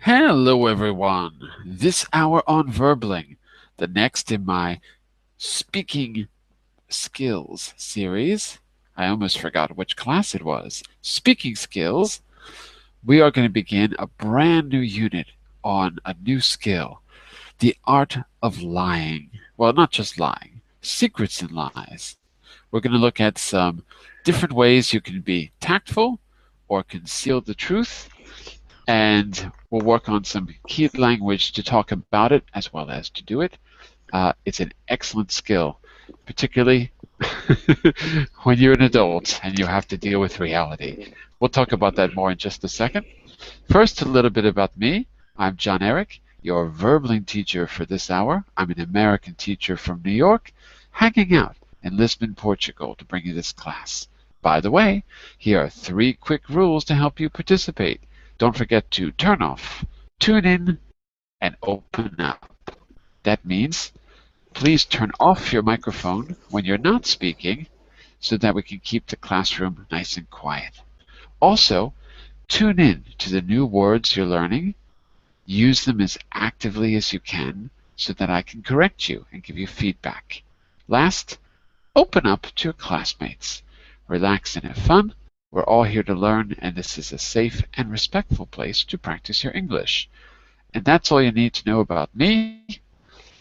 Hello, everyone. This hour on Verbling, the next in my speaking skills series. I almost forgot which class it was. Speaking skills. We are going to begin a brand new unit on a new skill, the art of lying. Well, not just lying, secrets in lies. We're going to look at some different ways you can be tactful or conceal the truth, and we'll work on some key language to talk about it as well as to do it. It's an excellent skill, particularly when you're an adult and you have to deal with reality. We'll talk about that more in just a second. First, a little bit about me. I'm John Eric, your Verbling teacher for this hour. I'm an American teacher from New York, hanging out in Lisbon, Portugal to bring you this class. By the way, here are 3 quick rules to help you participate. Don't forget to turn off, tune in, and open up. That means please turn off your microphone when you're not speaking so that we can keep the classroom nice and quiet. Also, tune in to the new words you're learning. Use them as actively as you can so that I can correct you and give you feedback. Last, open up to your classmates. Relax and have fun. We're all here to learn, and this is a safe and respectful place to practice your English. And that's all you need to know about me.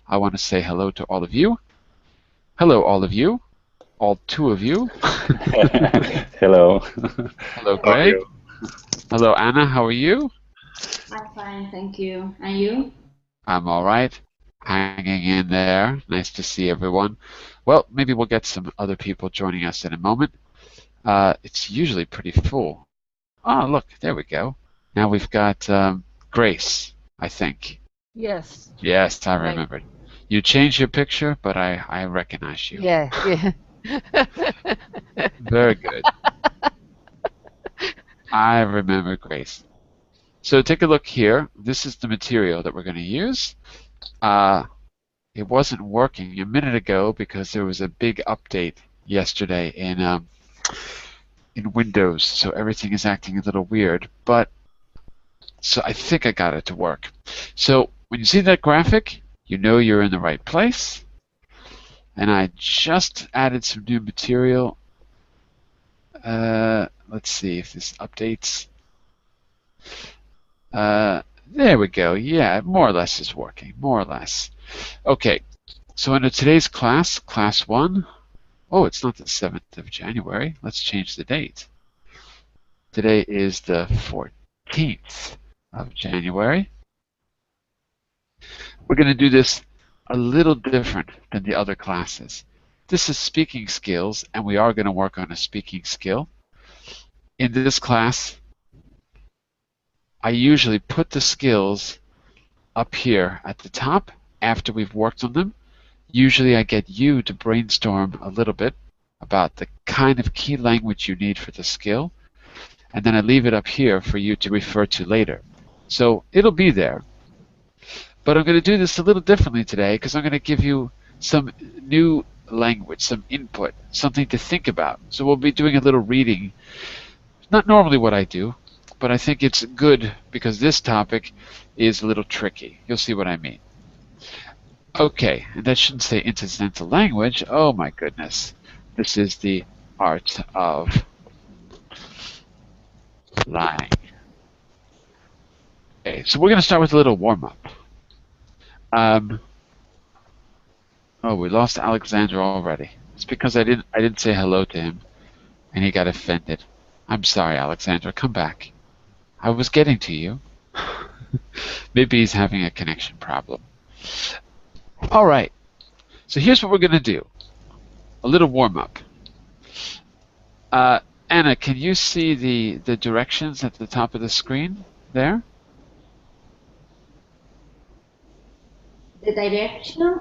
I want to say hello to all of you. Hello, all of you. All 2 of you. Hello. Hello, How are Greg. you? Hello, Anna. How are you? I'm fine, thank you. And you? I'm all right. Hanging in there. Nice to see everyone. Well, maybe we'll get some other people joining us in a moment. It's usually pretty full. Oh, look, there we go. Now we've got Grace, I think. Yes. Yes, I Right. remembered. You changed your picture, but I recognize you. Yeah. Very good. I remember Grace. So take a look here. This is the material that we're going to use. It wasn't working a minute ago because there was a big update yesterday in Windows, so everything is acting a little weird. But so I think I got it to work. So when you see that graphic, you know you're in the right place. And I just added some new material. Let's see if this updates. There we go. Yeah, more or less is working. More or less. Okay. So under today's class, class 1. Oh, it's not the 7th of January. Let's change the date. Today is the 14th of January. We're going to do this a little different than the other classes. This is speaking skills, and we are going to work on a speaking skill. In this class, I usually put the skills up here at the top after we've worked on them. Usually I get you to brainstorm a little bit about the kind of key language you need for the skill, and then I leave it up here for you to refer to later. So it'll be there. But I'm going to do this a little differently today because I'm going to give you some new language, some input, something to think about. So we'll be doing a little reading. Not normally what I do, but I think it's good because this topic is a little tricky. You'll see what I mean. Okay, and that shouldn't say incidental language. Oh my goodness. This is the art of lying. Okay, so we're going to start with a little warm-up. Oh, we lost Alexander already. It's because I didn't say hello to him, and he got offended. I'm sorry, Alexander. Come back. I was getting to you. Maybe he's having a connection problem. All right. So here's what we're going to do. A little warm-up. Anna, can you see the directions at the top of the screen there? The direction?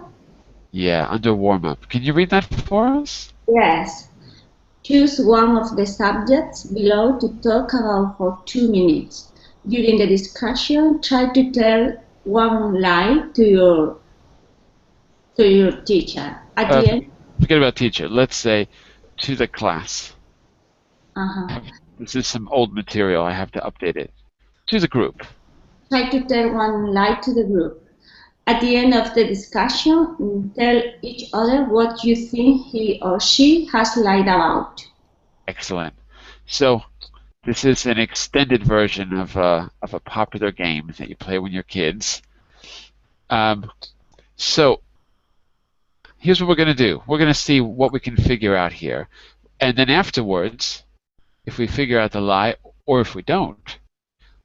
Yeah, under warm-up. Can you read that for us? Yes. Choose one of the subjects below to talk about for 2 minutes. During the discussion, try to tell one lie to your teacher. At the end, Forget about teacher. Let's say to the class. uh-huh. This is some old material. I have to update it. To the group. Try to tell one lie to the group. At the end of the discussion, tell each other what you think he or she has lied about. Excellent. So this is an extended version of a popular game that you play when you're kids. Um, so here's what we're going to do. We're going to see what we can figure out here. And then afterwards, if we figure out the lie, or if we don't,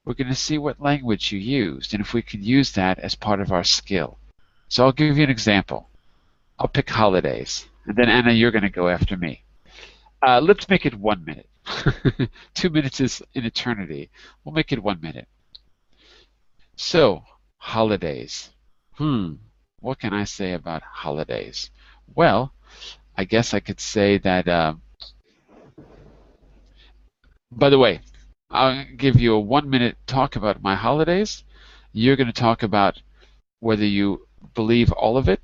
we're going to see what language you used and if we can use that as part of our skill. So I'll give you an example. I'll pick holidays. And then Anna, you're going to go after me. Let's make it 1 minute. 2 minutes is an eternity. We'll make it 1 minute. So, holidays. What can I say about holidays? Well, I guess I could say that, by the way, I'll give you a 1 minute talk about my holidays. You're going to talk about whether you believe all of it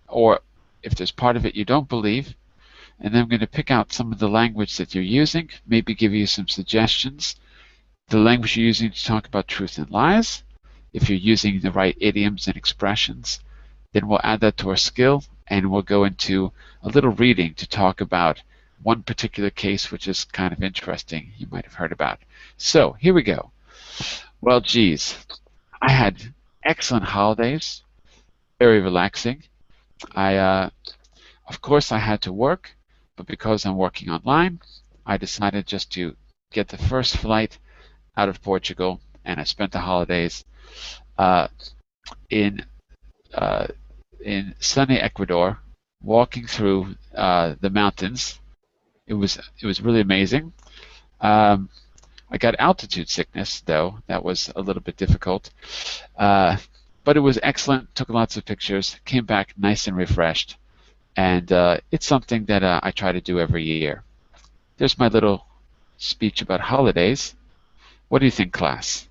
or if there's part of it you don't believe. And then I'm going to pick out some of the language that you're using, maybe give you some suggestions. The language you're using to talk about truth and lies. If you're using the right idioms and expressions, then we'll add that to our skill and we'll go into a little reading to talk about one particular case which is kind of interesting you might have heard about. So here we go. Well, geez, I had excellent holidays, very relaxing. Of course, I had to work, but because I'm working online, I decided just to get the first flight out of Portugal, and I spent the holidays uh, in in sunny Ecuador, walking through the mountains. It was really amazing. I got altitude sickness, though. That was a little bit difficult. But it was excellent. Took lots of pictures. Came back nice and refreshed. And it's something that I try to do every year. There's my little speech about holidays. What do you think, class?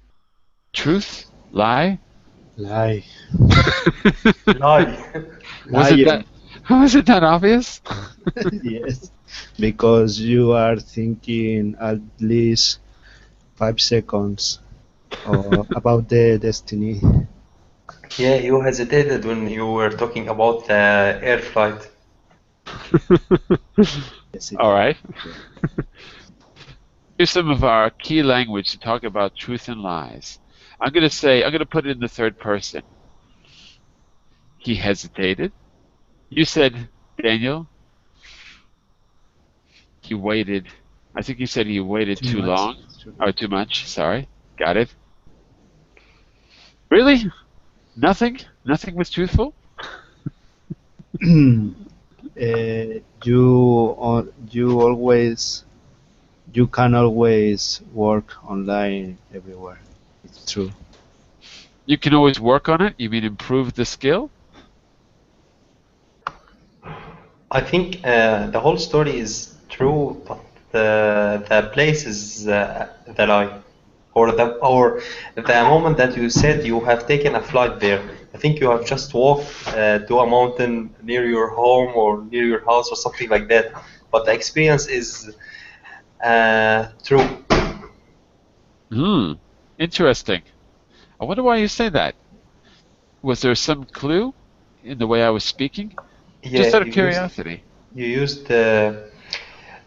Truth? Lie? Lie. Lie. Lie. Was it that obvious? Yes, because you are thinking at least 5 seconds about the destiny. Yeah, you hesitated when you were talking about the air flight. Yes, All right. Here's some of our key language to talk about truth and lies. I'm going to put it in the third person. He hesitated. You said, Daniel, he waited. I think you said he waited too long. Or too much, sorry. Got it. Really? Nothing? Nothing was truthful? You can always work online everywhere. It's true. You can always work on it? You mean improve the skill? I think the whole story is true, but the place is the lie, or the moment that you said you have taken a flight there. I think you have just walked to a mountain near your home or near your house or something like that. But the experience is true. Interesting. I wonder why you say that. Was there some clue in the way I was speaking? Yeah, Just out of curiosity. You used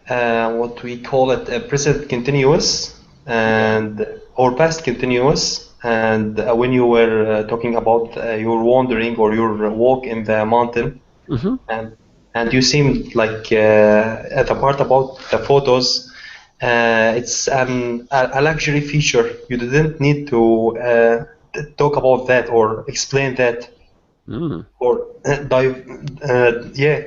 what we call it present continuous and or past continuous. And when you were talking about your wandering or your walk in the mountain, and you seemed like the part about the photos, it's a luxury feature. You didn't need to talk about that or explain that or dive. Yeah.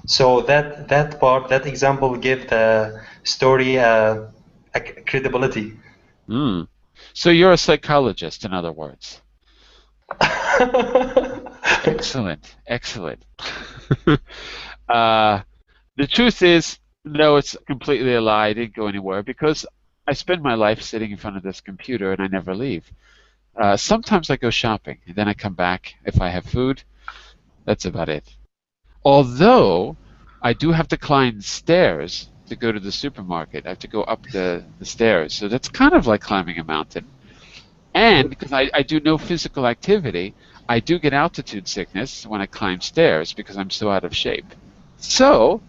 So that part, that example, gave the story a credibility. So you're a psychologist, in other words. Excellent, excellent. The truth is, no, it's completely a lie. I didn't go anywhere because I spend my life sitting in front of this computer and I never leave. Sometimes I go shopping and then I come back if I have food. That's about it. Although I do have to climb stairs to go to the supermarket. I have to go up the stairs. So that's kind of like climbing a mountain. And because I do no physical activity, I do get altitude sickness when I climb stairs because I'm so out of shape. So,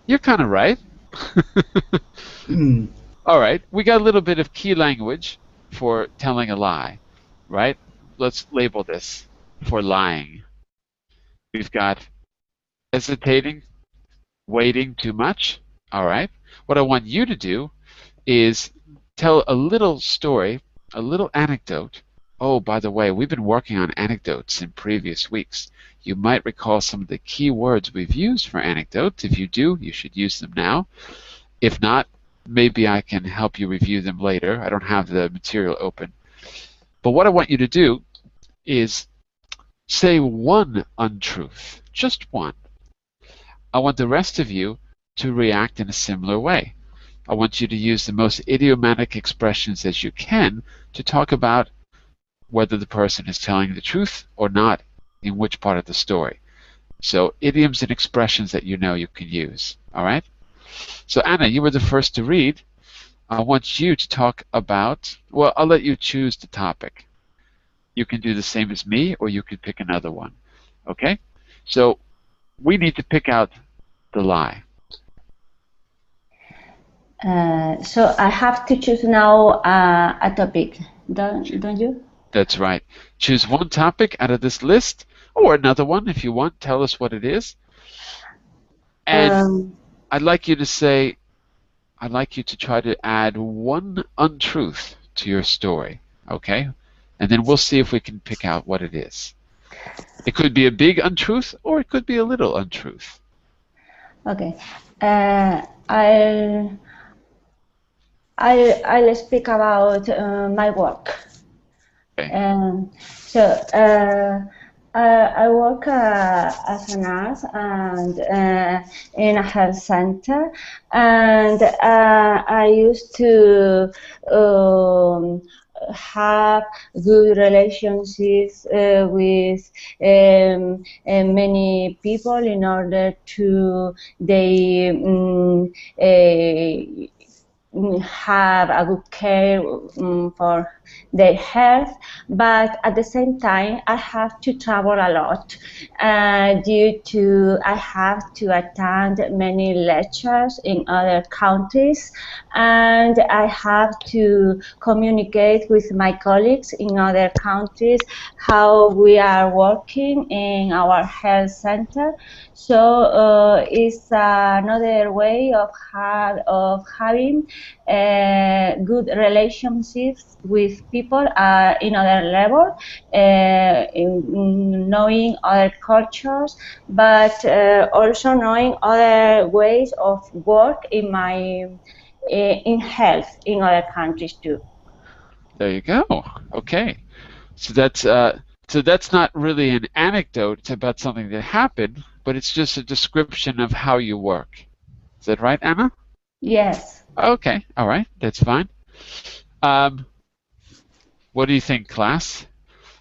you're kind of right. All right, we got a little bit of key language for telling a lie, right? Let's label this for lying. We've got hesitating, waiting too much. All right. What I want you to do is tell a little story, a little anecdote. Oh, by the way, we've been working on anecdotes in previous weeks. You might recall some of the key words we've used for anecdotes. If you do, you should use them now. If not, maybe I can help you review them later. I don't have the material open. But what I want you to do is say one untruth, just one. I want the rest of you to react in a similar way. I want you to use the most idiomatic expressions as you can to talk about whether the person is telling the truth or not in which part of the story. So idioms and expressions that you know you can use. All right? So Anna, you were the first to read. I want you to talk about, well, I'll let you choose the topic. You can do the same as me, or you can pick another one. Okay? So we need to pick out the lie. So I have to choose now a topic, don't you? That's right. Choose one topic out of this list, or another one if you want. Tell us what it is. And I'd like you to say, I'd like you to try to add one untruth to your story, okay? And then we'll see if we can pick out what it is. It could be a big untruth, or it could be a little untruth. Okay. I'll speak about my work. Okay. I work as a nurse and in a health center, and I used to have good relationships with many people in order to they have a good care for their health, but at the same time I have to travel a lot due to I have to attend many lectures in other countries, and I have to communicate with my colleagues in other countries how we are working in our health center. So it's another way of having good relationships with people in other level, in knowing other cultures, but also knowing other ways of work in my in health in other countries too. There you go. Okay. So that's not really an anecdote. It's about something that happened, but it's just a description of how you work. Is that right, Anna? Yes. Okay. All right. That's fine. What do you think, class?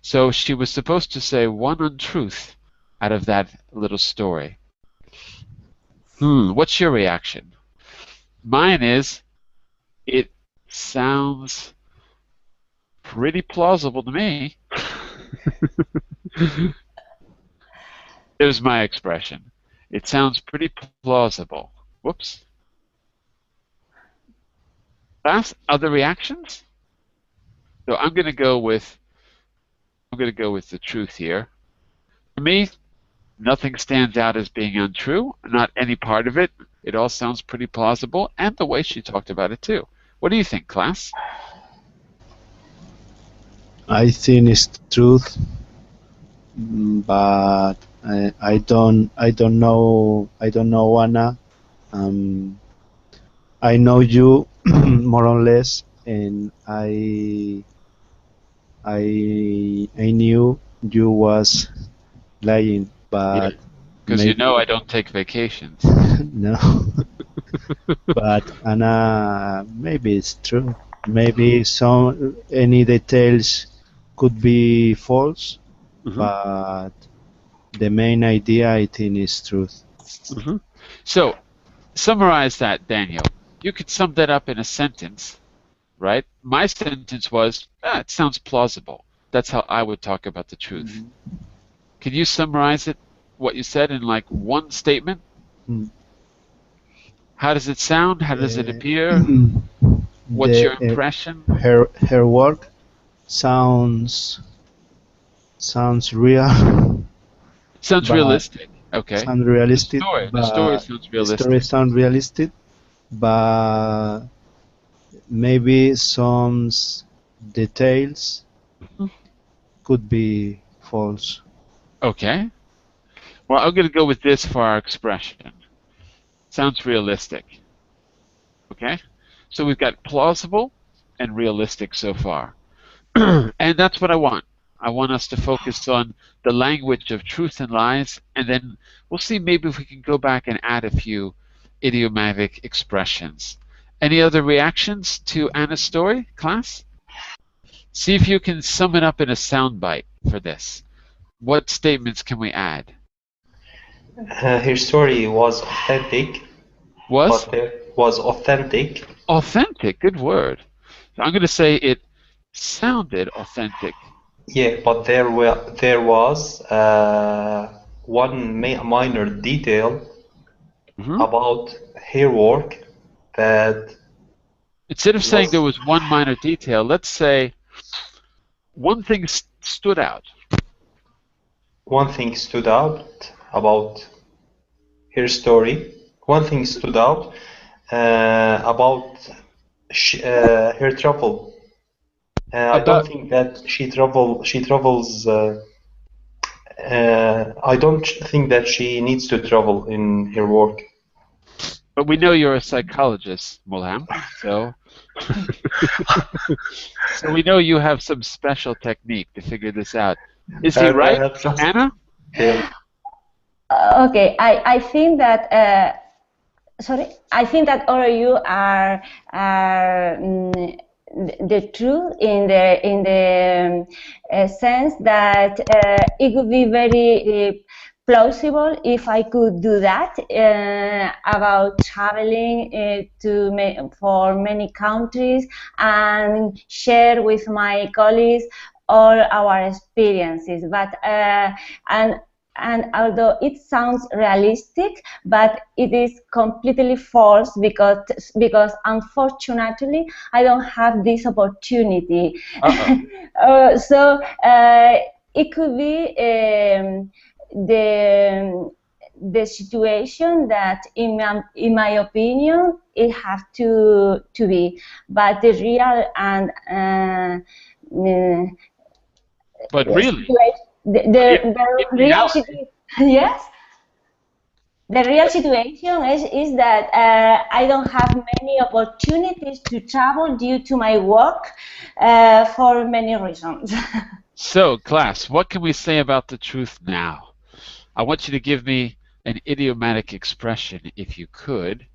So she was supposed to say one untruth out of that little story. What's your reaction? Mine is, it sounds pretty plausible to me. There's my expression. It sounds pretty plausible. Whoops. Class, other reactions? So I'm going to go with the truth here. For me, nothing stands out as being untrue, not any part of it. It all sounds pretty plausible, and the way she talked about it too. What do you think, class? I think it's truth, but I don't know Anna. I know you more or less, and I knew you was lying, but because you maybe know I don't take vacations. no. But Anna, maybe it's true. Maybe any details could be false, but the main idea I think is truth. So summarize that, Daniel. You could sum that up in a sentence. right? My sentence was, it sounds plausible. That's how I would talk about the truth. Can you summarize it, what you said, in like one statement? Mm. How does it sound? How does it Uh, appear? What's the your impression? her work sounds real, Sounds but realistic. Okay. sound The realistic, story. The story but sounds the story realistic. sound realistic, but maybe some details could be false. Okay. Well, I'm going to go with this for our expression. Sounds realistic. Okay. So we've got plausible and realistic so far. And that's what I want. I want us to focus on the language of truth and lies, and then we'll see maybe if we can go back and add a few idiomatic expressions. Any other reactions to Anna's story, class? See if you can sum it up in a soundbite for this. What statements can we add? Her story was authentic, Was but there was authentic. authentic, good word. So I'm going to say it sounded authentic. Yeah, but there was one minor detail Mhm. about her work that Instead of saying there was was one minor detail, let's say one thing stood out. one thing stood out about her story. One thing stood out about her travel. I don't About, think that she travels. I don't think that she needs to travel in her work. but we know you're a psychologist, Mulham, so so we know you have some special technique to figure this out. Is he And I right, have just Anna? yeah. Okay, I think that sorry, I think that all of you are the truth in the sense that it would be very plausible if I could do that about traveling for many countries and share with my colleagues all our experiences. But and although it sounds realistic, but it is completely false because unfortunately I don't have this opportunity. So it could be the situation that in my opinion it has to be, but the real and But really, situation, in the real reality, situation, yes. The real situation is that I don't have many opportunities to travel due to my work for many reasons. so class, what can we say about the truth now? I want you to give me an idiomatic expression, if you could.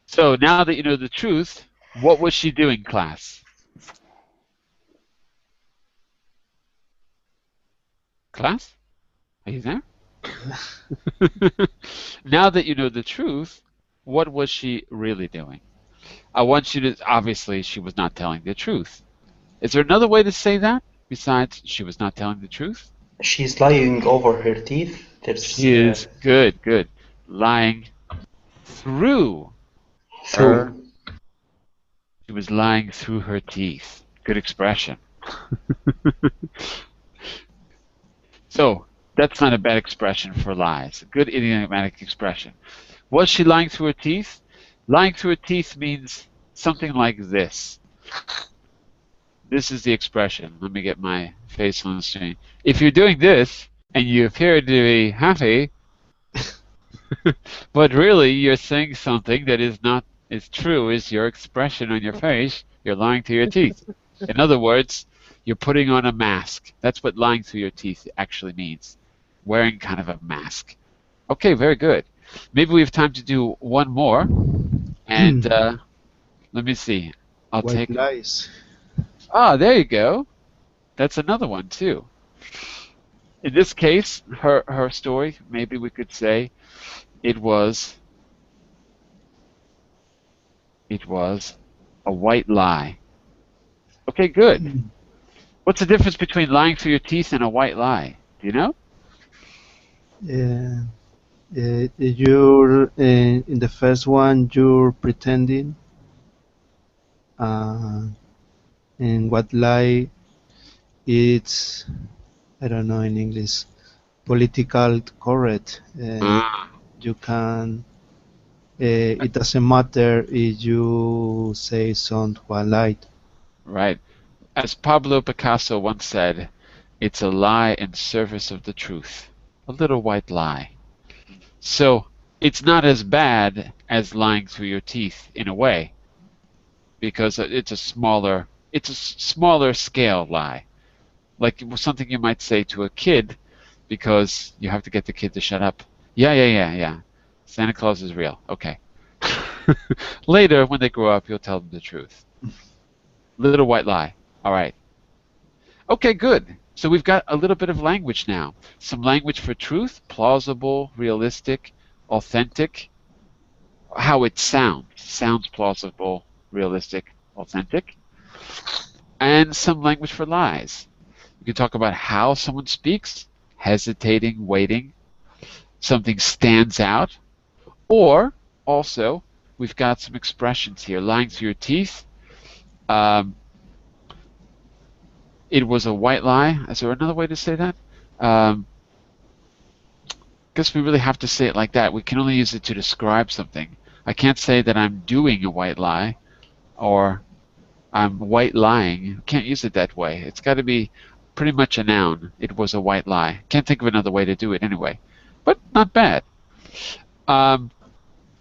So now that you know the truth, what was she doing, class? Class? Are you there? Now that you know the truth, what was she really doing? I want you to, obviously, she was not telling the truth. Is there another way to say that besides she was not telling the truth? She's lying over her teeth. There's She is good, good. Lying through her, through. she was lying through her teeth. Good expression. So, that's not a bad expression for lies. A good idiomatic expression. Was she lying through her teeth? Lying through her teeth means something like this. This is the expression. Let me get my face on the screen. If you're doing this and you appear to be happy, but really you're saying something that is not as true as your expression on your face, you're lying through your teeth. In other words, you're putting on a mask. That's what lying through your teeth actually means. Wearing kind of a mask. Okay, very good. Maybe we have time to do one more. And let me see. I'll White take. lies. Ah, there you go. That's another one too. In this case, her story, maybe we could say it was A white lie. Okay, good. What's the difference between lying through your teeth and a white lie? Do you know? You're in the first one, you're pretending, and what lie, it's, I don't know in English, political correct. You can. It doesn't matter if you say someone lied. Right. As Pablo Picasso once said, it's a lie in service of the truth. A little white lie. So it's not as bad as lying through your teeth in a way, because it's a smaller scale lie. Like something you might say to a kid because you have to get the kid to shut up. Yeah. Santa Claus is real. Okay. Later, when they grow up, you'll tell them the truth. Little white lie. All right. Okay, good. So we've got a little bit of language now. Some language for truth, plausible, realistic, authentic. How it sounds. Sounds plausible, realistic, authentic. And some language for lies. We can talk about how someone speaks, hesitating, waiting. Something stands out. Or, also, we've got some expressions here. Lying through your teeth. It was a white lie. Is there another way to say that? Guess we really have to say it like that. We can only use it to describe something. I can't say that I'm doing a white lie or I'm white lying. Can't use it that way. It's got to be pretty much a noun. It was a white lie. Can't think of another way to do it anyway. But not bad.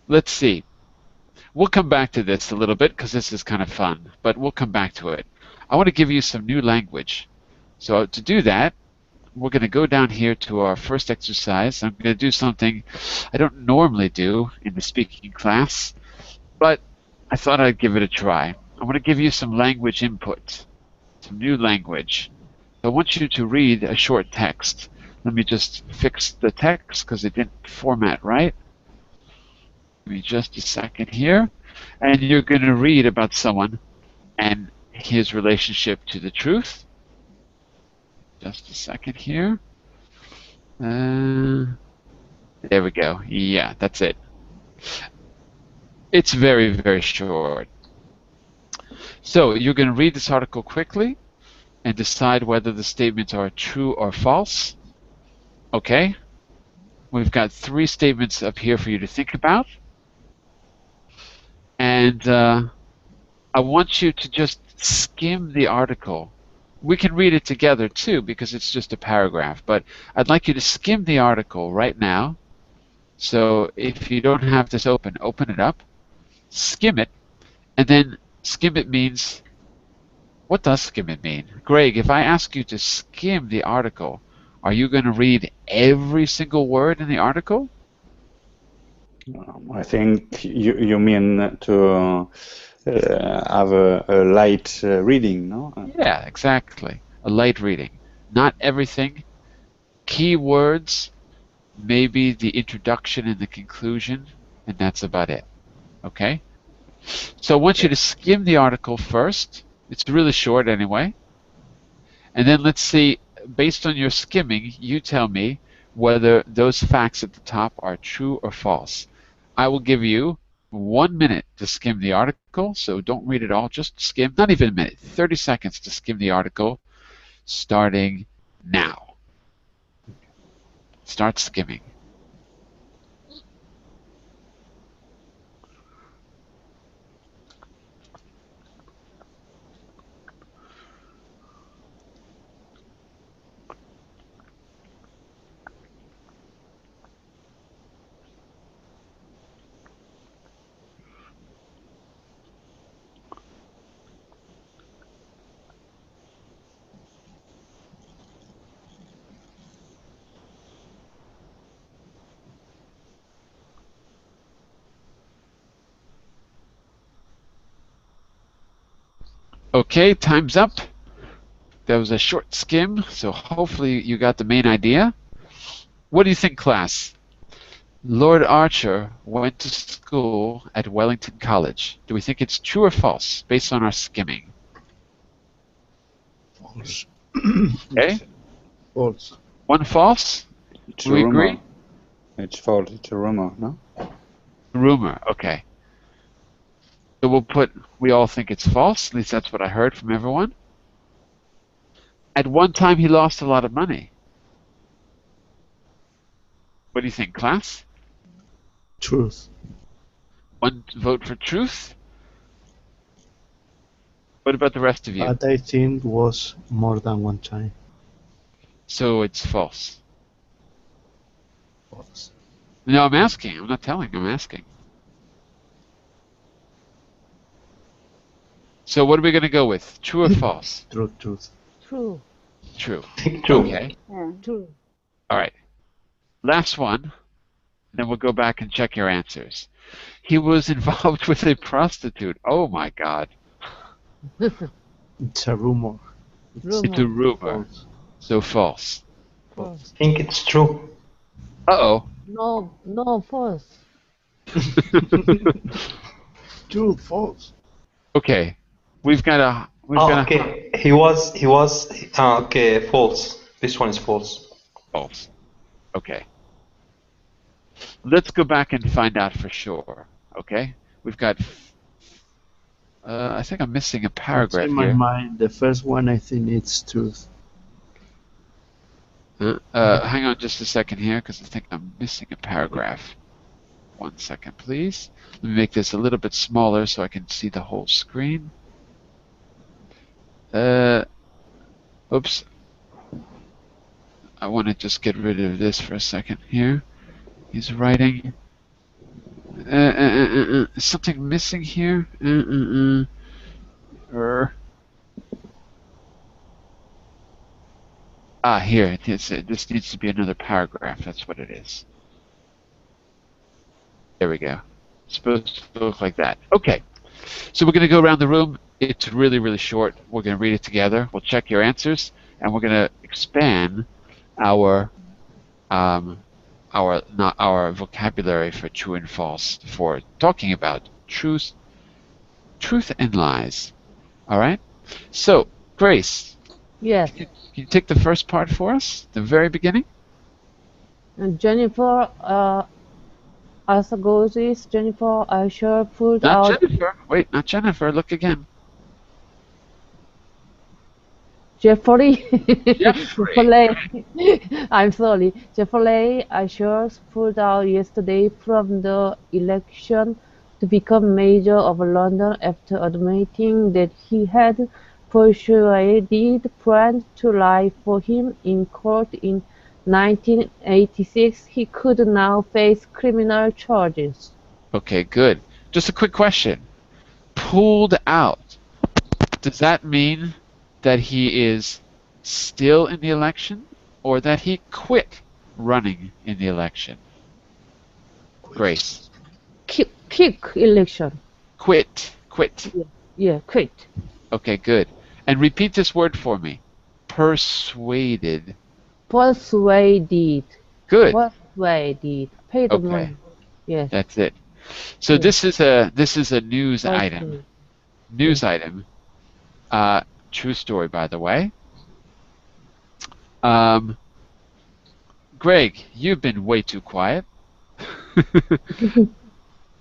Let's see. We'll come back to this a little bit because this is kind of fun, but we'll come back to it. I want to give you some new language. So to do that, we're going to go down here to our first exercise. I'm going to do something I don't normally do in the speaking class, but I thought I'd give it a try. I want to give you some language input, some new language. I want you to read a short text. Let me just fix the text because it didn't format right. Give me just a second here. And you're going to read about someone and his relationship to the truth. Just a second here. There we go. Yeah, that's it. It's very, very short. So you're going to read this article quickly and decide whether the statements are true or false. Okay? We've got 3 statements up here for you to think about. And I want you to just skim the article. We can read it together too because it's just a paragraph, but I'd like you to skim the article right now. So if you don't have this open, open it up, skim it, and then skim it means, what does skim it mean? Greg, if I ask you to skim the article, are you going to read every single word in the article? I think you mean to have a light reading, no? Yeah, exactly. A light reading. Not everything. Key words, maybe the introduction and the conclusion, and that's about it. Okay? So I want you to skim the article first. It's really short anyway. And then let's see, based on your skimming, you tell me whether those facts at the top are true or false. I will give you 1 minute to skim the article, so don't read it all, just skim, not even a minute, 30 seconds to skim the article, starting now. Start skimming. Okay, time's up. That was a short skim, so hopefully you got the main idea. What do you think, class? Lord Archer went to school at Wellington College. Do we think it's true or false, based on our skimming? False. Okay. False. One false? It's Do a we rumor. agree? It's false. It's a rumor, no? Rumor, okay. So we'll put, we all think it's false, at least that's what I heard from everyone. At one time he lost a lot of money. What do you think, class? Truth. One vote for truth? What about the rest of you? But I think was more than one time. So it's false. False. No, I'm asking. I'm not telling. I'm asking. So what are we going to go with? True or false? Truth. True. True. True. Okay. Yeah. True. All right. Last one. Then we'll go back and check your answers. He was involved with a prostitute. Oh my God. It's a rumor. It's a rumor. False. So false. False. I think it's true. Uh-oh. No, false. True. False. Okay. We've got a... Okay. He was. Okay, false. This one is false. False. Okay. Let's go back and find out for sure. Okay? We've got... I think I'm missing a paragraph In my here. mind, the first one I think it's truth. Hang on just a second here, because I think I'm missing a paragraph. 1 second, please. Let me make this a little bit smaller so I can see the whole screen. Oops. I want to just get rid of this for a second here. He's writing. Is something missing here? Here it is. This needs to be another paragraph. That's what it is. There we go. It's supposed to look like that. Okay. So we're going to go around the room. It's really, really short. We're going to read it together. We'll check your answers, and we're going to expand our vocabulary for true and false for talking about truth and lies. All right. So, Grace, Yes. can you take the first part for us, the very beginning? And Jennifer, as goes is Jennifer, I sure pulled Not out Jennifer. Wait, not Jennifer. Look again. Jeffrey. Jeffrey. I'm sorry. Jeffrey, I sure pulled out yesterday from the election to become mayor of London after admitting that he had persuaded friends to lie for him in court in 1986. He could now face criminal charges. Okay, good. Just a quick question. Pulled out. Does that mean that he is still in the election, or that he quit running in the election? Grace. Kick election. Quit. Yeah, quit. Okay, good. And repeat this word for me. Persuaded. Persuaded. Good. Persuaded. Pay the Okay. money. Yes. That's it. So Yeah. this is a news Okay. item. News item. True story, by the way. Greg, you've been way too quiet.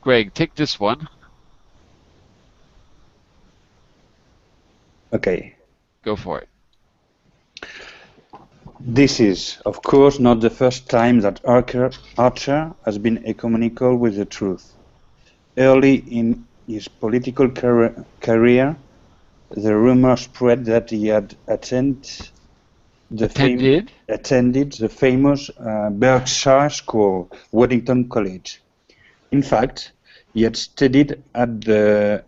Greg, take this one. Okay. Go for it. This is, of course, not the first time that Archer has been ecumenical with the truth. Early in his political career, the rumor spread that he had attended the famous Berkshire School, Wellington College. In fact, he had studied at the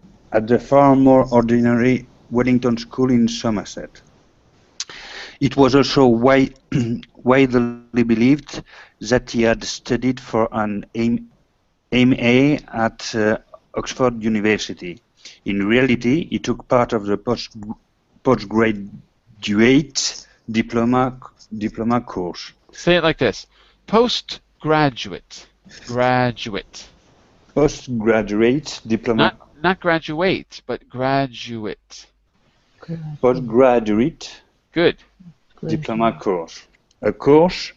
far more ordinary Wellington School in Somerset. It was also widely believed that he had studied for an MA at Oxford University. In reality, he took part of the postgraduate diploma course. Say it like this. Postgraduate. Graduate. Postgraduate diploma. Not graduate, but graduate. Postgraduate Good. diploma course. A course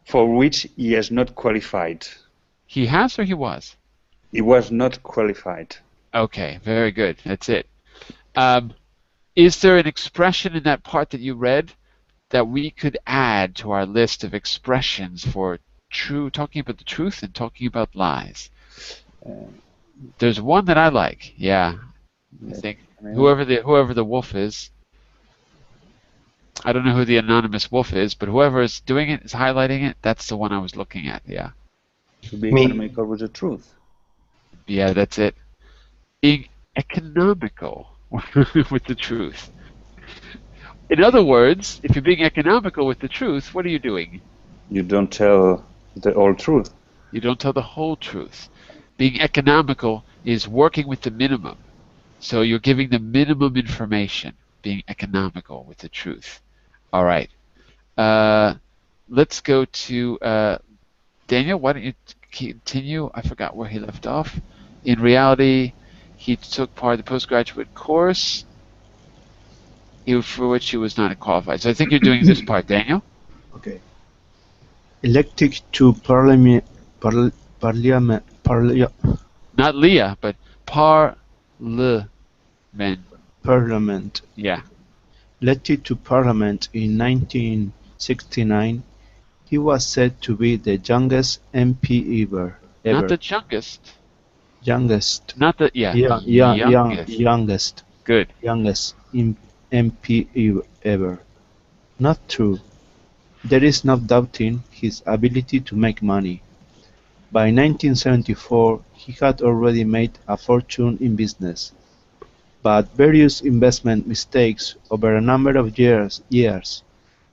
for which he has not qualified. He has or he was? He was not qualified. Okay, very good. That's it. Is there an expression in that part that you read that we could add to our list of expressions for talking about the truth and talking about lies? There's one that I like. Yeah, I think whoever the wolf is. I don't know who the anonymous wolf is, but whoever is doing it is highlighting it. That's the one I was looking at. Yeah. To be Me. economical with the truth. Yeah, that's it. Being economical with the truth. In other words, if you're being economical with the truth, what are you doing? You don't tell the whole truth. You don't tell the whole truth. Being economical is working with the minimum. So you're giving the minimum information, being economical with the truth. All right. Let's go to Daniel. Why don't you continue? I forgot where he left off. In reality, he took part of the postgraduate course for which he was not qualified. So I think you're doing this part, Daniel. Okay. Elected to parliament. Not Leah, but parliament. Parliament. Yeah. Elected to Parliament in 1969, he was said to be the youngest MP ever. Not the youngest. Youngest. Not the Youngest. Good. Youngest MP ever. Not true. There is no doubting his ability to make money. By 1974, he had already made a fortune in business, but various investment mistakes over a number of years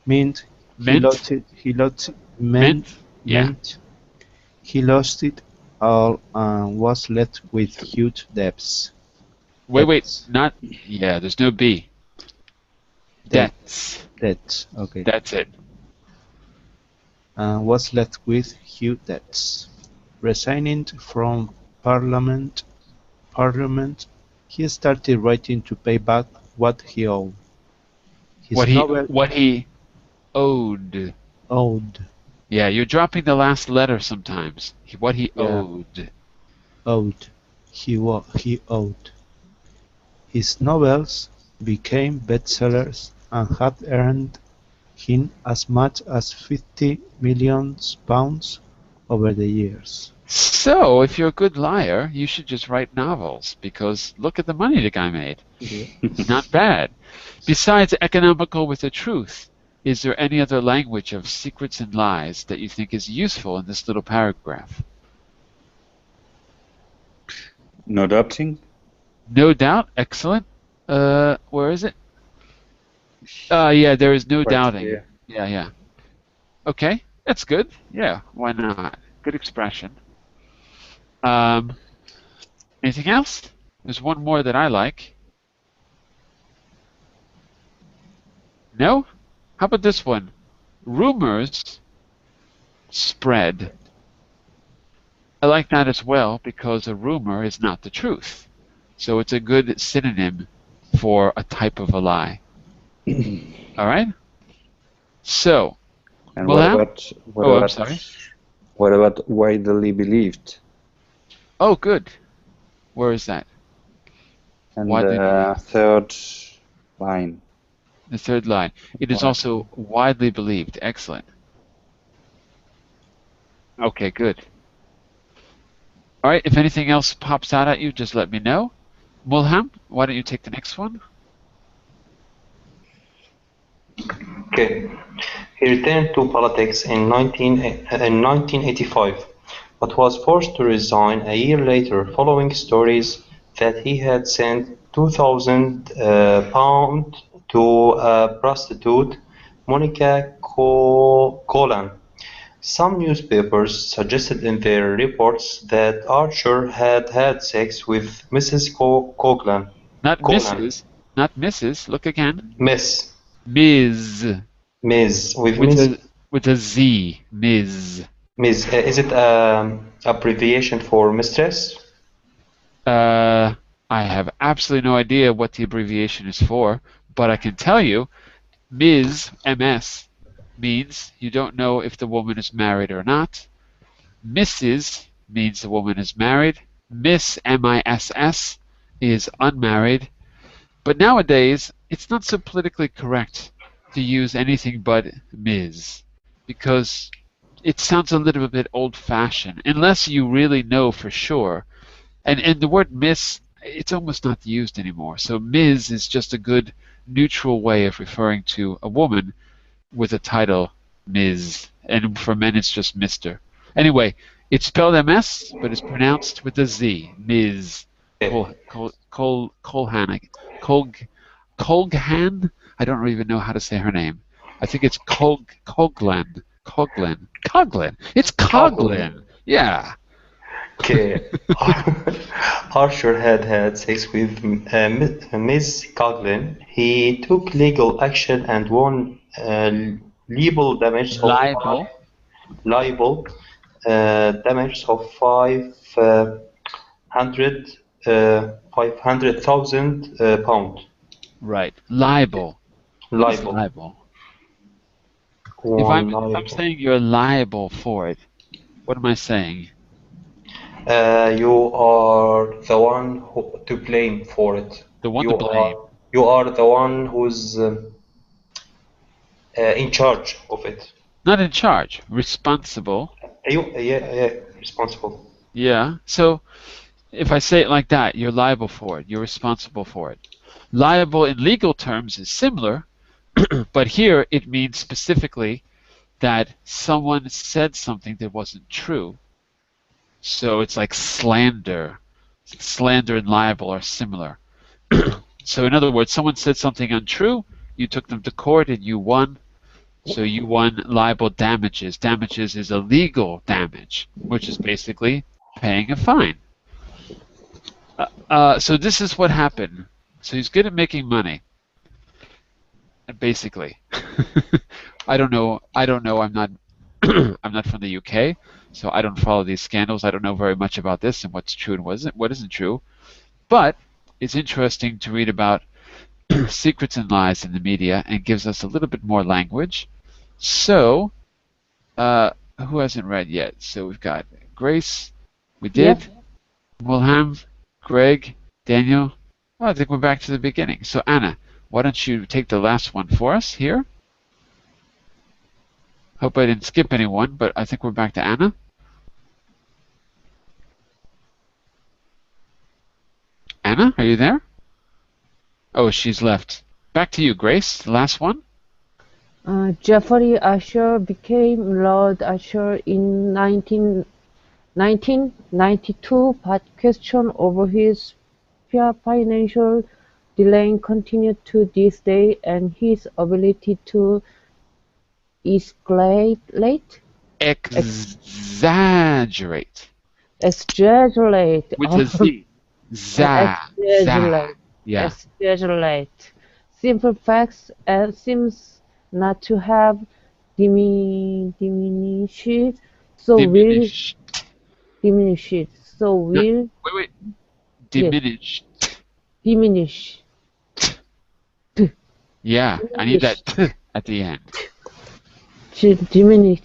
meant he lost it all and was left with huge debts. Wait, not, yeah, there's no B. Debts. Okay. That's it. Was left with huge debts. Resigning from Parliament, he started writing to pay back what he owed. What he owed. Yeah, you're dropping the last letter sometimes. What he owed. He owed. His novels became bestsellers and had earned him as much as £50 million over the years. So, if you're a good liar, you should just write novels, because look at the money the guy made. Not bad. Besides economical with the truth, is there any other language of secrets and lies that you think is useful in this little paragraph? No doubting. No doubt. Excellent. Where is it? Yeah, there is no doubting. Here. Yeah. Okay, that's good. Yeah, why not? Good expression. Anything else? There's one more that I like. No? How about this one? Rumors spread. I like that as well because a rumor is not the truth. So it's a good synonym for a type of a lie. All right? So, and I'm sorry. What about widely believed? Oh, good. Where is that? And the third line. The third line. It is also widely believed. Excellent. Okay, good. All right, if anything else pops out at you, just let me know. Mulham, why don't you take the next one? Okay. He returned to politics in 1985, but was forced to resign a year later following stories that he had sent £2,000 to a prostitute, Monica Colan. Some newspapers suggested in their reports that Archer had had sex with Mrs. Coghlan. Not Mrs. Not Mrs. Look again. Miss. Ms. Ms. With a Z. Ms. Miss, is it abbreviation for mistress? I have absolutely no idea what the abbreviation is for, but I can tell you Ms. MS means you don't know if the woman is married or not. Mrs. means the woman is married. Miss, MISS, is unmarried. But nowadays, it's not so politically correct to use anything but Ms. because it sounds a little bit old-fashioned, unless you really know for sure. And the word Miss, it's almost not used anymore. So Ms. is just a good neutral way of referring to a woman with a title Ms. And for men, it's just Mr. Anyway, it's spelled MS, but it's pronounced with a Z. Ms. Okay. Colghan? I don't even know how to say her name. I think it's Coghlan. Coghlan. It's Coghlan. Yeah. Okay. Archer had sex with Ms. Coughlin. He took legal action and won libel damage of Libel. libel damage of 500,000 pound. Right. Libel. What is Libel. libel? If One I'm libel. saying you're liable for it, what am I saying? You are the one to blame for it. The one to blame. You are the one who's in charge of it. Not in charge. Responsible. Yeah, responsible. Yeah. So if I say it like that, you're liable for it. You're responsible for it. Liable in legal terms is similar, but here it means specifically that someone said something that wasn't true. So it's like slander. Slander and libel are similar. So in other words, someone said something untrue, you took them to court and you won. So you won libel damages. Damages is a legal damage, which is basically paying a fine. So this is what happened. So he's good at making money, basically. I don't know. I'm not. I'm not from the UK, so I don't follow these scandals. I don't know very much about this and what's true and what isn't true. But it's interesting to read about secrets and lies in the media and gives us a little bit more language. So, who hasn't read yet? So we've got Grace. We did. Yes. Wilhelm, Greg, Daniel. Oh, I think we're back to the beginning. So Anna, why don't you take the last one for us here? Hope I didn't skip anyone, but I think we're back to Anna. Anna, are you there? Oh, she's left. Back to you, Grace. The last one. Jeffrey Usher became Lord Usher in 1992, but question over his financial dealing continued to this day, and his ability to escalate, Exaggerate. exaggerate, With a Z. exaggerate, Yeah. exaggerate simple facts and seems not to have diminished, so will Diminished. diminish, so No, will wait. yes, Diminished. diminish, Yeah, I need that at the end. diminish,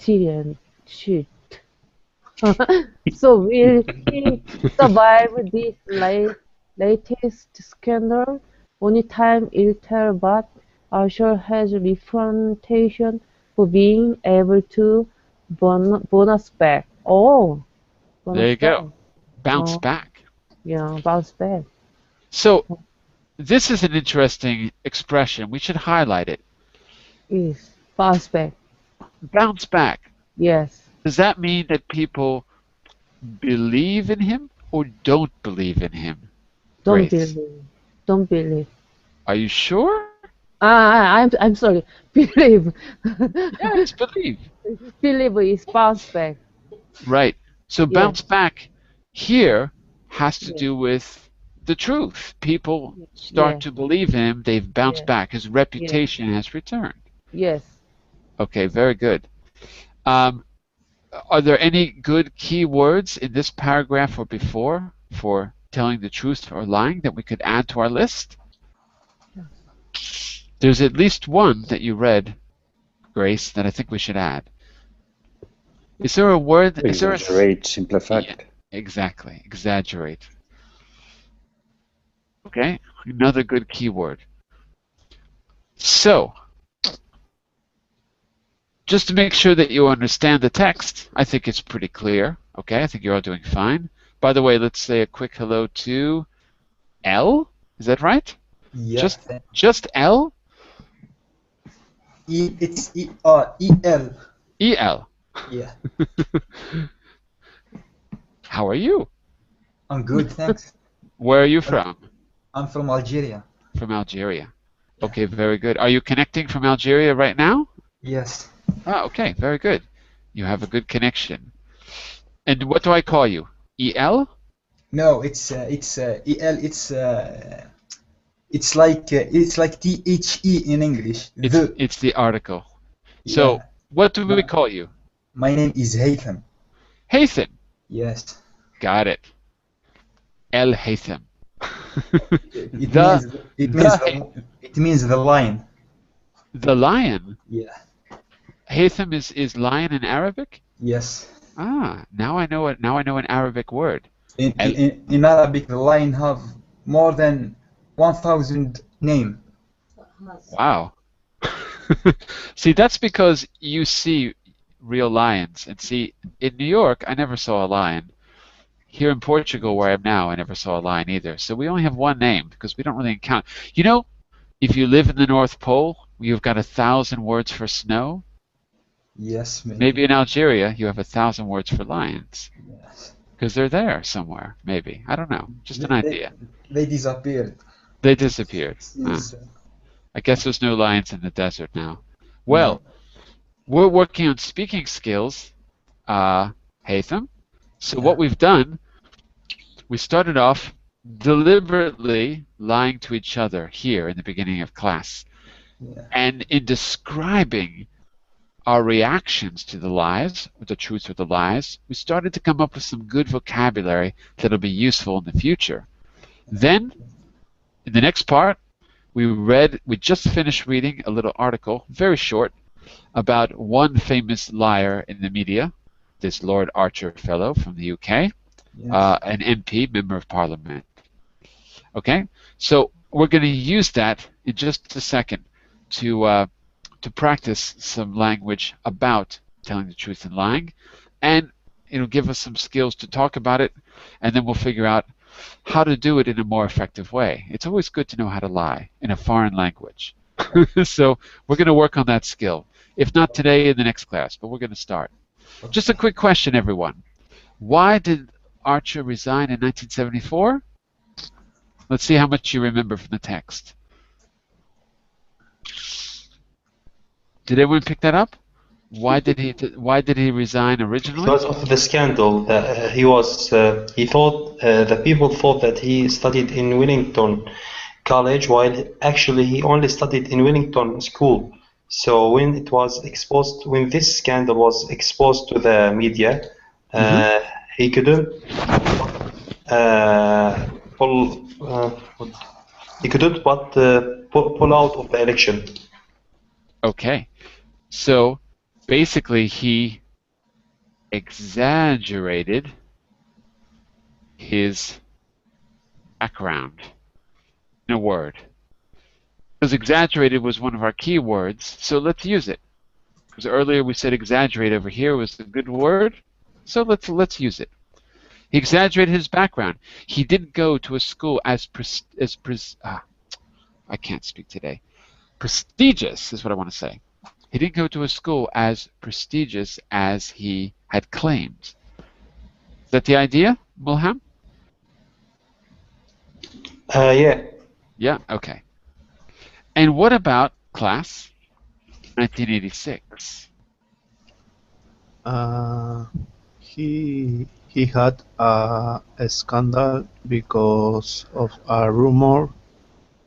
so will he survive this latest scandal? Only time will tell, but Usher has a reputation for being able to bonus back. Oh, There bonus you back. go. Bounce Oh, back. yeah, bounce back. So this is an interesting expression. We should highlight it. Yes, bounce back. Bounce back. Yes, Does that mean that people believe in him or don't believe in him? don't Grace, believe. Don't believe. are you sure? I'm sorry. Believe. Yeah, it's believe. Believe is bounce back. Right. So bounce Yes, back here has to yes, do with the truth. People start yes, to believe him. They've bounced yes, back. His yes, reputation has returned. yes. Okay, very good. Um, Are there any good keywords in this paragraph or before for telling the truth or lying that we could add to our list? There's at least one that you read, Grace, that I think we should add. Is there a word? Is there a Exaggerate, simplify. Yeah, exactly. Exaggerate. Okay, another good keyword. So, just to make sure that you understand the text, I think it's pretty clear. Okay, I think you're all doing fine. By the way, let's say a quick hello to L. Is that right? Yeah. Just L? It's E-L. E-L. Yeah. How are you? I'm good, thanks. Where are you from? I'm from Algeria. From Algeria. Okay, very good. Are you connecting from Algeria right now? Yes. Ah, okay, very good. You have a good connection. And what do I call you? E-L? No, it's E-L. It's like THE in English. It's the article. So, Yeah. what do we call you? My name is Haytham. Haytham. Yes. Got it. El Haytham. It means the lion. The lion? Yeah. Haytham is lion in Arabic? Yes. Ah, now I know an Arabic word. In Arabic, the lion have more than 1,000 names. Wow. See, that's because you see real lions. And see, in New York, I never saw a lion. Here in Portugal, where I am now, I never saw a lion either. So we only have one name because we don't really encounter. You know, if you live in the North Pole, you've got 1,000 words for snow. Yes, Maybe in Algeria, you have 1,000 words for lions. Yes. Because they're there somewhere, maybe. I don't know. Just an idea. They disappeared. They disappeared. Yes. I guess there's no lions in the desert now. Well, we're working on speaking skills, Haytham. So what we've done, we started off deliberately lying to each other here in the beginning of class. Yeah. And in describing our reactions to the lies, or the truth or the lies, we started to come up with some good vocabulary that'll be useful in the future. Then, in the next part, we just finished reading a little article, very short, about one famous liar in the media, this Lord Archer fellow from the UK, an MP, Member of Parliament. Okay, so we're going to use that in just a second to practice some language about telling the truth and lying, and it'll give us some skills to talk about it, and then we'll figure out how to do it in a more effective way. It's always good to know how to lie in a foreign language. So we're going to work on that skill. If not today, in the next class, but we're going to start. Just a quick question, everyone. Why did Archer resign in 1974? Let's see how much you remember from the text. Did anyone pick that up? Why did he resign originally? Because of the scandal that he thought the people thought that he studied in Wellington College, while actually he only studied in Wellington School. So when this scandal was exposed to the media, he couldn't pull out of the election. Okay, so basically he exaggerated his background in a word. Because exaggerated was one of our key words, so let's use it. Because earlier we said exaggerate over here was a good word, so let's use it. He exaggerated his background. He didn't go to a school I can't speak today. Prestigious is what I want to say. He didn't go to a school as prestigious as he had claimed. Is that the idea, Mulham? Yeah. Yeah, okay. And what about class 1986? He had a scandal because of a rumor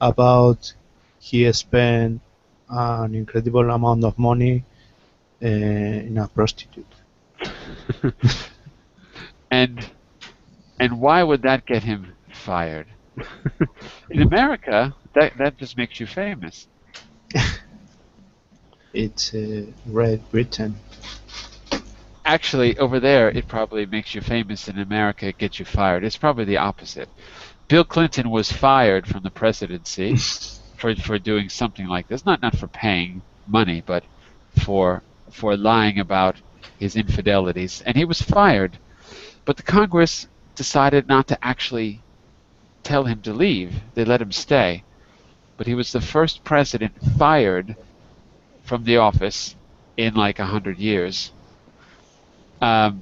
about he spent an incredible amount of money in a prostitute. And why would that get him fired? In America, that just makes you famous. It's Great Britain. Actually, over there, it probably makes you famous. In America, it gets you fired. It's probably the opposite. Bill Clinton was fired from the presidency for doing something like this. Not for paying money, but for lying about his infidelities. And he was fired. But the Congress decided not to actually tell him to leave. They let him stay. But he was the first president fired from the office in like 100 years. Not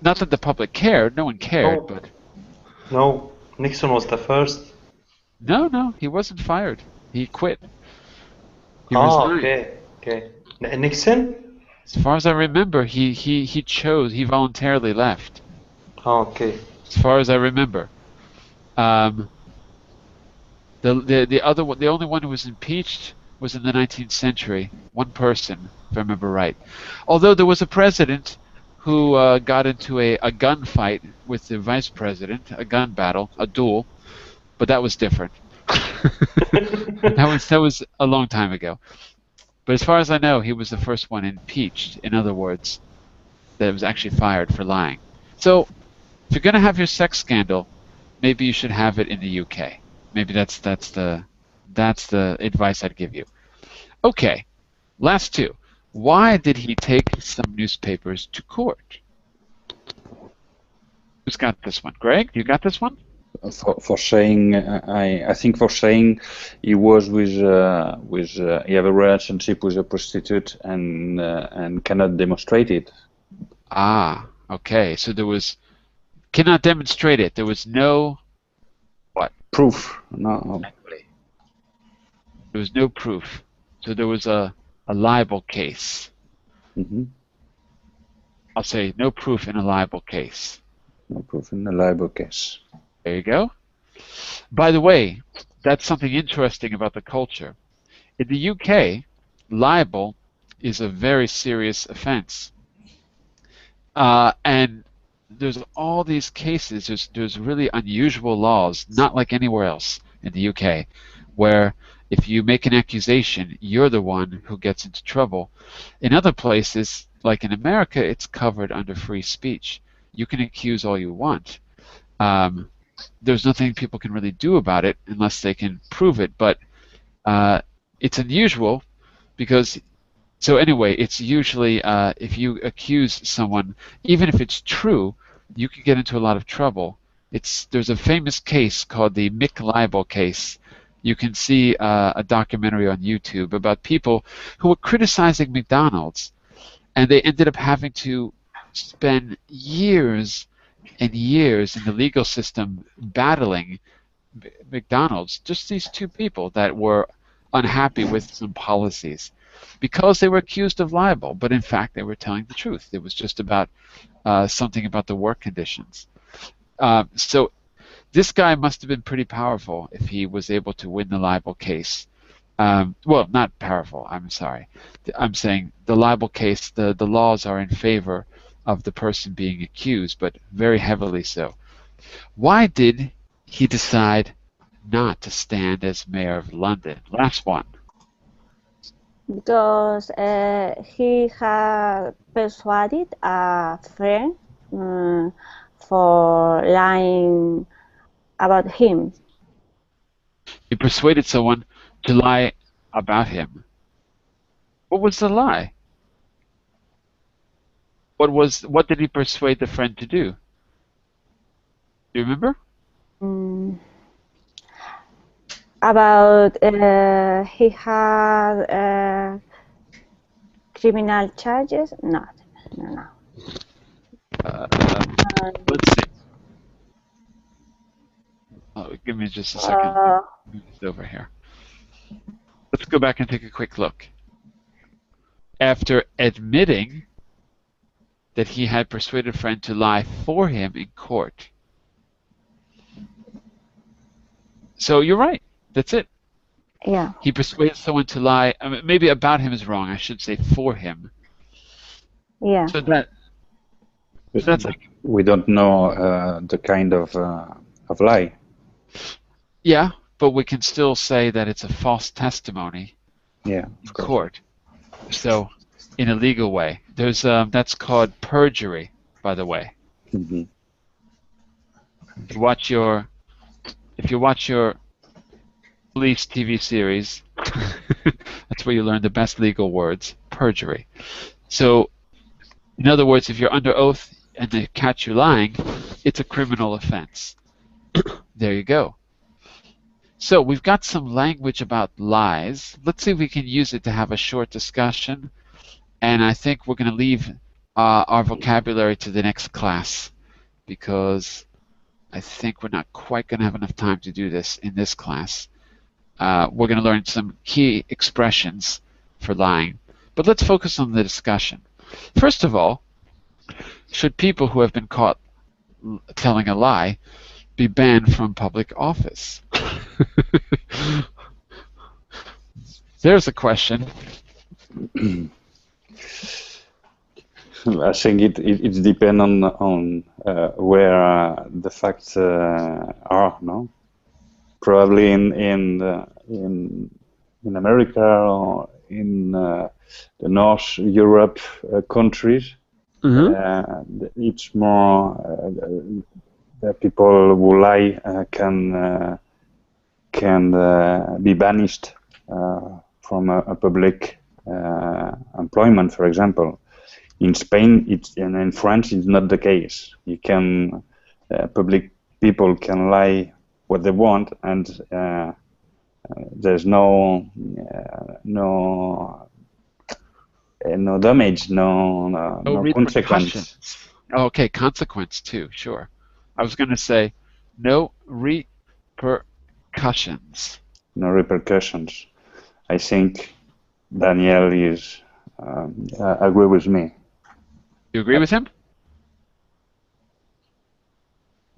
that the public cared. No one cared, No, but no. Nixon was the first. no, he wasn't fired. He quit. He Ah, resigned. okay. Nixon? As far as I remember, he voluntarily left. Ah, okay. As far as I remember. Um, the only one who was impeached was in the 19th century. One person, if I remember right. Although there was a president who got into a gunfight with the vice president, a gun battle, a duel, but that was different. That was a long time ago. But as far as I know, he was the first one impeached. In other words, that was actually fired for lying. So, if you're going to have your sex scandal, maybe you should have it in the UK. Maybe that's the advice I'd give you. Okay, last two. Why did he take some newspapers to court? Who's got this one? Greg, you got this one? For saying, I think for saying he was he have a relationship with a prostitute and cannot demonstrate it. Ah, okay. So cannot demonstrate it. There was no what? Proof. No. There was no proof. So there was a libel case. Mm-hmm. I'll say no proof in a libel case. No proof in a libel case. There you go. By the way, that's something interesting about the culture. In the UK, libel is a very serious offense. And there's all these cases, there's really unusual laws, not like anywhere else in the UK, where if you make an accusation, you're the one who gets into trouble. In other places, like in America, it's covered under free speech. You can accuse all you want. There's nothing people can really do about it unless they can prove it, but it's unusual because so anyway, it's usually if you accuse someone, even if it's true, you can get into a lot of trouble. There's a famous case called the Mick Libel case. You can see a documentary on YouTube about people who were criticizing McDonald's, and they ended up having to spend years and years in the legal system battling McDonald's. Just these two people that were unhappy with some policies because they were accused of libel, but in fact they were telling the truth. It was just about something about the work conditions. So this guy must have been pretty powerful if he was able to win the libel case. Well, not powerful, I'm sorry. I'm saying the libel case, the laws are in favor of the person being accused, but very heavily so. Why did he decide not to stand as mayor of London? Last one. Because he had persuaded a friend for lying about him. He persuaded someone to lie about him. What was the lie? What did he persuade the friend to do? Do you remember? About he had criminal charges? No. Let's see. Oh, give me just a second. Move this over here. Let's go back and take a quick look. After admitting that he had persuaded a friend to lie for him in court. So you're right. That's it. Yeah. He persuaded someone to lie. I mean, maybe about him is wrong. I should say for him. Yeah. So that But So that's like, we don't know the kind of lie. yeah, but we can still say that it's a false testimony Yeah, in of course. court. So, in a legal way, there's that's called perjury, by the way. Mm-hmm. If you watch your police TV series, that's where you learn the best legal words, perjury. So, in other words, if you're under oath and they catch you lying, it's a criminal offense. There you go. So we've got some language about lies. Let's see if we can use it to have a short discussion. And I think we're going to leave our vocabulary to the next class because I think we're not quite going to have enough time to do this in this class. We're going to learn some key expressions for lying. But let's focus on the discussion. First of all, should people who have been caught telling a lie be banned from public office? There's a question. I think it depends on where the facts are. No, probably in America or in the North Europe countries. It's more the people who lie can be banished from a public employment, for example. In Spain, and in France, it's not the case. You can public people can lie what they want, and there's no damage, no consequence. Okay, consequence too. Sure. I was going to say no repercussions. No repercussions. I think Daniel is agree with me. You agree with him?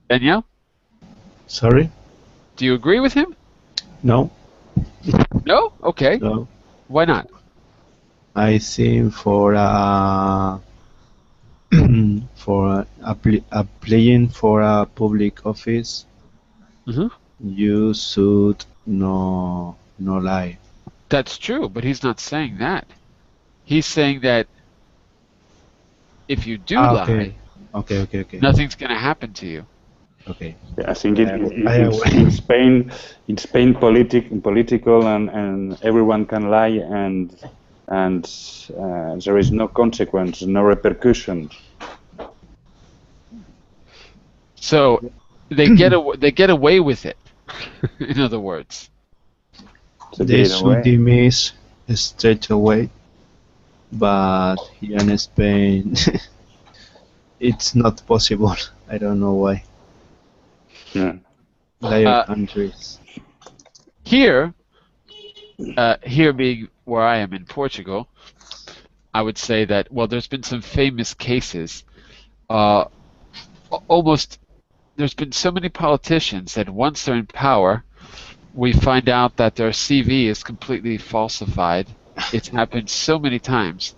Danielle? Sorry? Do you agree with him? No. No? Okay. No. Why not? I think for applying for a public office, you should no lie. That's true, but he's not saying that. He's saying that if you do lie, nothing's going to happen to you. Okay. Yeah, I think in Spain, political and everyone can lie and there is no consequence, no repercussions. So they get away with it. In other words, they should dismiss straight away. But here in Spain, it's not possible. I don't know why. Yeah. Countries. Here being where I am in Portugal, I would say that, well, there's been some famous cases. There's been so many politicians that once they're in power, we find out that their CV is completely falsified. It's happened so many times.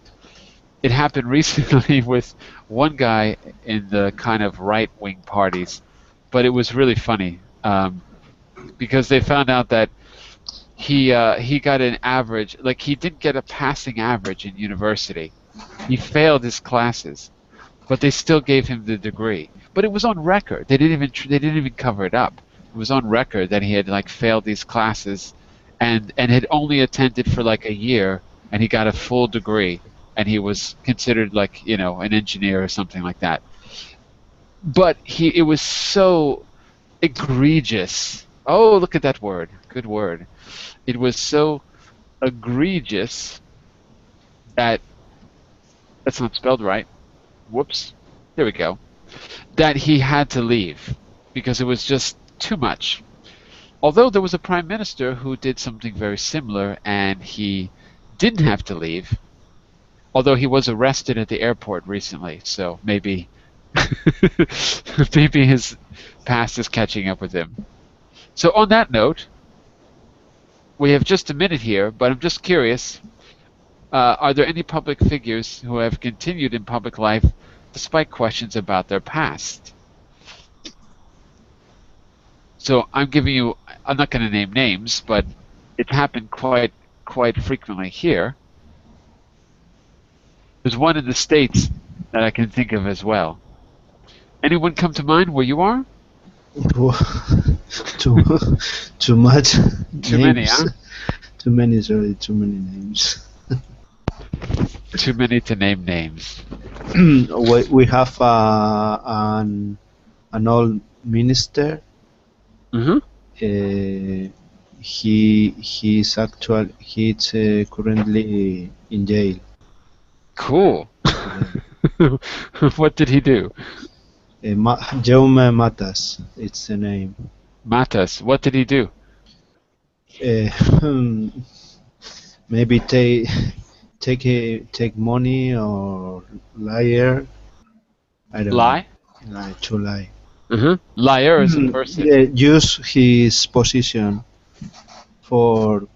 It happened recently with one guy in the kind of right-wing parties, but it was really funny because they found out that he got an average, like he didn't get a passing average in university. He failed his classes, but they still gave him the degree. But it was on record. They didn't even cover it up. It was on record that he had like failed these classes, and had only attended for like a year, and he got a full degree, and he was considered like an engineer or something like that. But it was so egregious. Oh, look at that word. Good word. It was so egregious that that's not spelled right. Whoops. There we go. That he had to leave because it was just too much. Although there was a prime minister who did something very similar and he didn't have to leave, although he was arrested at the airport recently, so maybe maybe his past is catching up with him. So on that note, we have just a minute here, but I'm just curious, are there any public figures who have continued in public life despite questions about their past. So I'm giving you, I'm not going to name names, but it happened quite frequently here. There's one in the States that I can think of as well. Anyone come to mind where you are? too too much Too many, names. huh? Too many, sorry, too many names. Too many to name names. We have an old minister. Mm-hmm. He's currently in jail. Cool. What did he do? Jaume Matas, it's the name. Matas. What did he do? Maybe take money or liar. I don't know. Lie? To lie. Mm-hmm. Liar is a person. Use his position for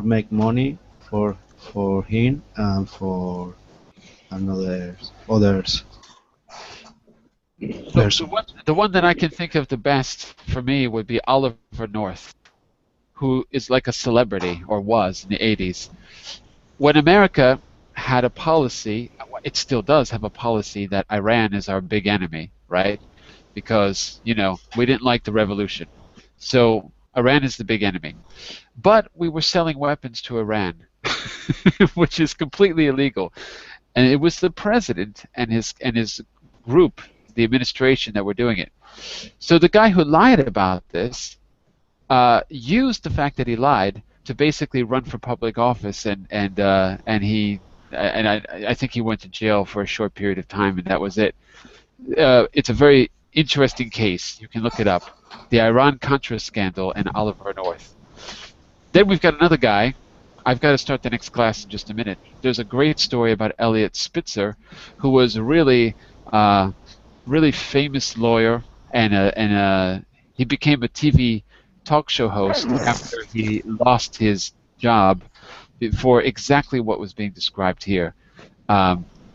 make money for him and for others. So the one that I can think of the best for me would be Oliver North, who is like a celebrity, or was in the 80s. When America had a policy, it still does have a policy that Iran is our big enemy, right? Because, we didn't like the revolution. So Iran is the big enemy. But we were selling weapons to Iran, which is completely illegal. And it was the president and his group, the administration, that were doing it. So the guy who lied about this used the fact that he lied to basically run for public office, I think he went to jail for a short period of time, and that was it. It's a very interesting case. You can look it up. The Iran-Contra scandal and Oliver North. Then we've got another guy. I've got to start the next class in just a minute. There's a great story about Elliot Spitzer, who was a really famous lawyer, and he became a TV talk show host after he lost his job for exactly what was being described here,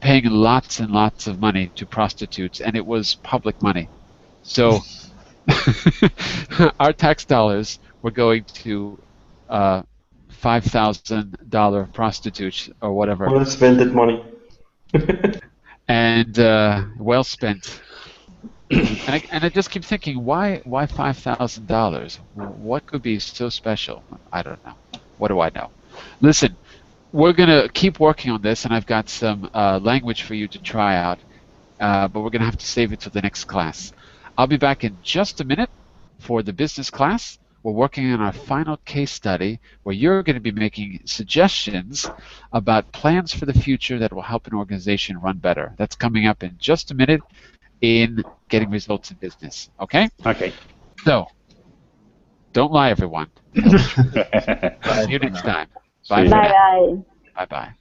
paying lots and lots of money to prostitutes, and it was public money. So our tax dollars were going to $5,000 prostitutes or whatever. Well spent money. And well spent. And I just keep thinking, why $5,000? What could be so special? I don't know. What do I know? Listen, we're going to keep working on this, and I've got some language for you to try out, but we're going to have to save it till the next class. I'll be back in just a minute for the business class. We're working on our final case study where you're going to be making suggestions about plans for the future that will help an organization run better. That's coming up in just a minute in Getting Results in Business. Okay? Okay. So, don't lie, everyone. See you next time. Bye for now. Bye bye. Bye-bye.